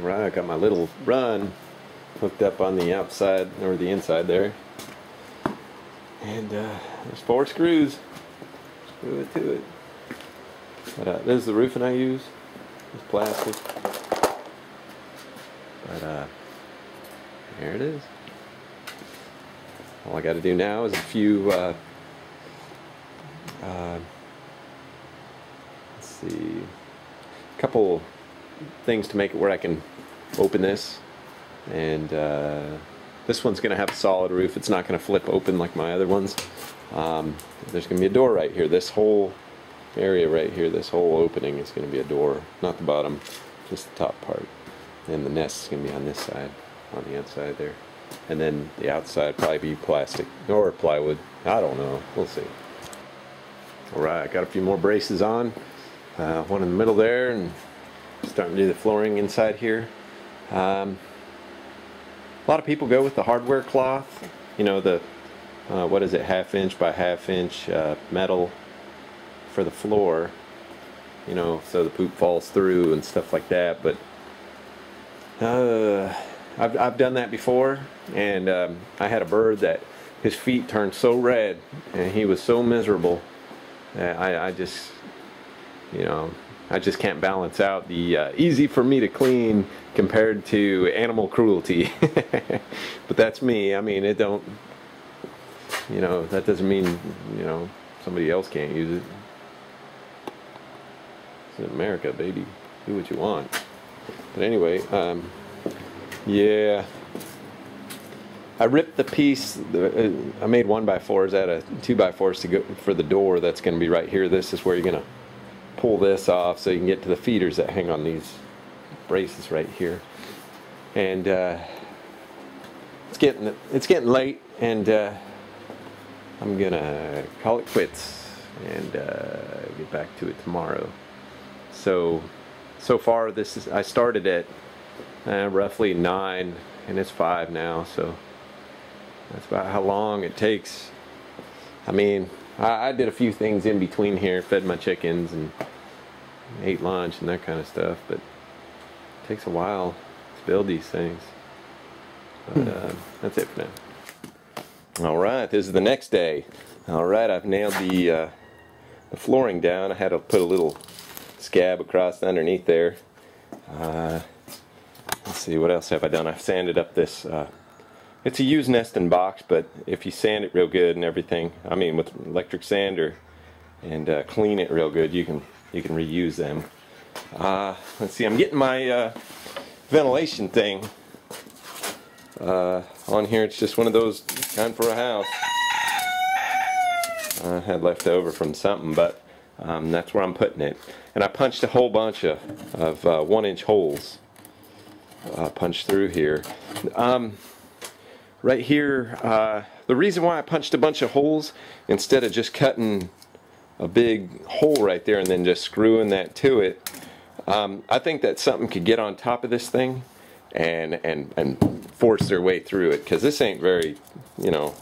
Right, I got my little run hooked up on the outside or the inside there, and there's 4 screws. Screw it to it. But this is the roofing I use. It's plastic. But there it is. All I got to do now is a few. Let's see, a couple things to make it where I can open this, and this one's going to have a solid roof. It's not going to flip open like my other ones. There's going to be a door right here. This whole area right here, this whole opening is going to be a door, not the bottom, just the top part. And the nest is going to be on this side, on the inside there. And then the outside probably be plastic or plywood. I don't know. We'll see. Alright, got a few more braces on. One in the middle there, and starting to do the flooring inside here. A lot of people go with the hardware cloth. You know, the what is it, 1/2 inch by 1/2 inch metal for the floor. You know, so the poop falls through and stuff like that. But I've done that before, and I had a bird that his feet turned so red and he was so miserable that I just, you know, I just can't balance out the easy for me to clean compared to animal cruelty. But that's me. I mean, it don't, you know, that doesn't mean, you know, somebody else can't use it. It's in America, baby. Do what you want. But anyway, yeah, I ripped the piece. I made 1x4s out of 2x4s to go for the door. That's going to be right here. This is where you're going to pull this off so you can get to the feeders that hang on these braces right here. And it's getting late, and I'm gonna call it quits and get back to it tomorrow. So far I started at roughly 9, and it's 5 now, so that's about how long it takes. I mean, I did a few things in between here, fed my chickens and ate lunch and that kind of stuff, but it takes a while to build these things. But that's it for now. Alright, this is the next day. Alright, I've nailed the flooring down. I had to put a little scab across underneath there. Let's see, what else have I done? I've sanded up this, it's a used nesting box, but if you sand it real good and everything, I mean with electric sander, and clean it real good, you can reuse them. Let's see, I'm getting my ventilation thing on here. It's just one of those kind for a house. I had left over from something, but that's where I'm putting it. And I punched a whole bunch of 1-inch holes punched through here. Right here, the reason why I punched a bunch of holes instead of just cutting a big hole right there and then just screwing that to it, I think that something could get on top of this thing and force their way through it, because this ain't very, you know,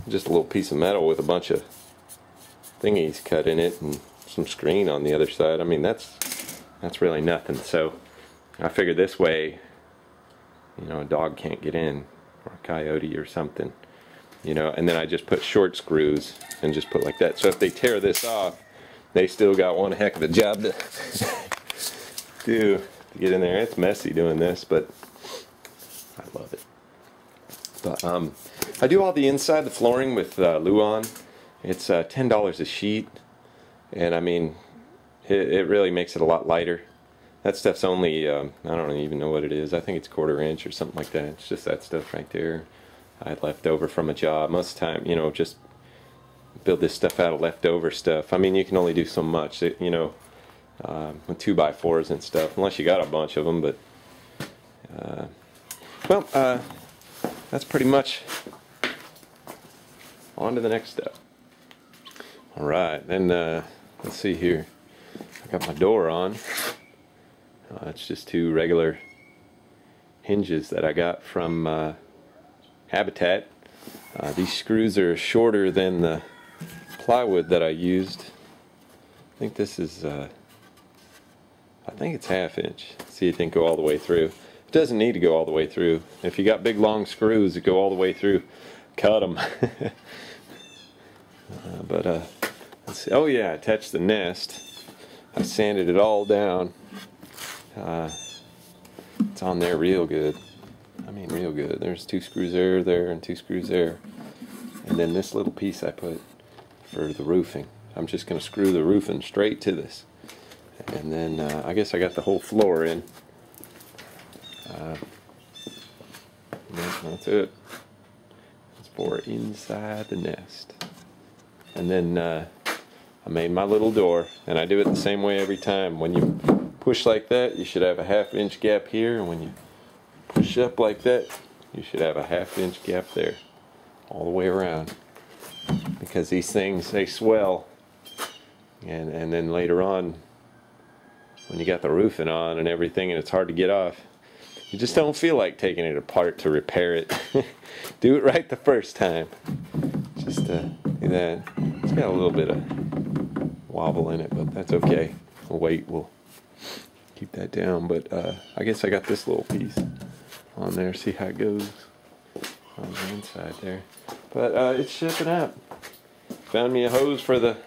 just a little piece of metal with a bunch of thingies cut in it and some screen on the other side. I mean, that's really nothing. So I figured this way, you know, a dog can't get in, or a coyote or something, you know. And then I just put short screws and just put like that, so if they tear this off, they still got one heck of a job to do to get in there. It's messy doing this, but I love it. But I do all the inside, the flooring with Luan. It's $10 a sheet, and I mean, it really makes it a lot lighter. That stuff's only, I don't even know what it is. I think it's 1/4 inch or something like that. It's just that stuff right there I had left over from a job. Most of the time, you know, just build this stuff out of leftover stuff. I mean, you can only do so much, you know, with 2x4s and stuff, unless you got a bunch of them. But well, that's pretty much on to the next step. Alright, then let's see here. I got my door on. It's just 2 regular hinges that I got from Habitat. These screws are shorter than the plywood that I used. I think this is, I think it's 1/2 inch. See, it didn't go all the way through. doesn't need to go all the way through. If you got big long screws that go all the way through, cut them. Let's see. Oh yeah, I attached the nest. I sanded it all down. It's on there real good. I mean real good. There's 2 screws there, and 2 screws there. And then this little piece I put for the roofing. I'm just going to screw the roofing straight to this. And then I guess I got the whole floor in. That's it. It's for inside the nest. And then I made my little door, and I do it the same way every time. When you push like that, you should have a 1/2 inch gap here, and when you push up like that, you should have a 1/2 inch gap there, all the way around. Because these things, they swell, and then later on, when you got the roofing on and everything, and it's hard to get off, you just don't feel like taking it apart to repair it. Do it right the first time. Just do that. It's got a little bit of wobble in it, but that's okay. We'll wait. We'll keep that down. But I guess I got this little piece on there. See how it goes on the inside there. But it's shipping up. Found me a hose for the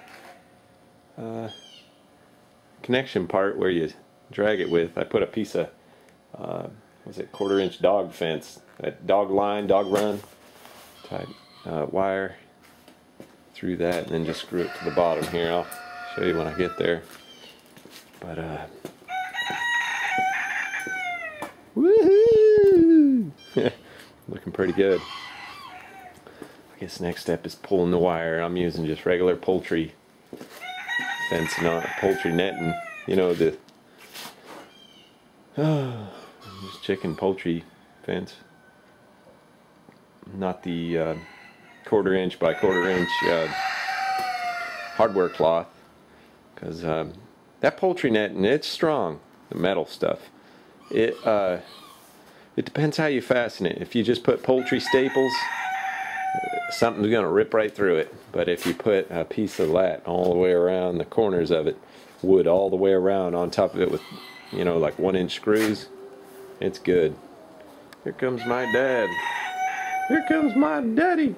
connection part where you drag it with. I put a piece of was it 1/4 inch dog fence, that dog line, dog run type wire through that, and then just screw it to the bottom here. I'll show you when I get there. But woohoo! Looking pretty good. I guess next step is pulling the wire. I'm using just regular poultry fencing on poultry netting. You know, the just chicken poultry fence, not the 1/4 inch by 1/4 inch hardware cloth, because that poultry netting, it's strong. The metal stuff, it depends how you fasten it. If you just put poultry staples, something's gonna rip right through it. But if you put a piece of lat all the way around the corners of it, wood all the way around on top of it with, you know, like 1-inch screws, it's good. Here comes my dad. Here comes my daddy.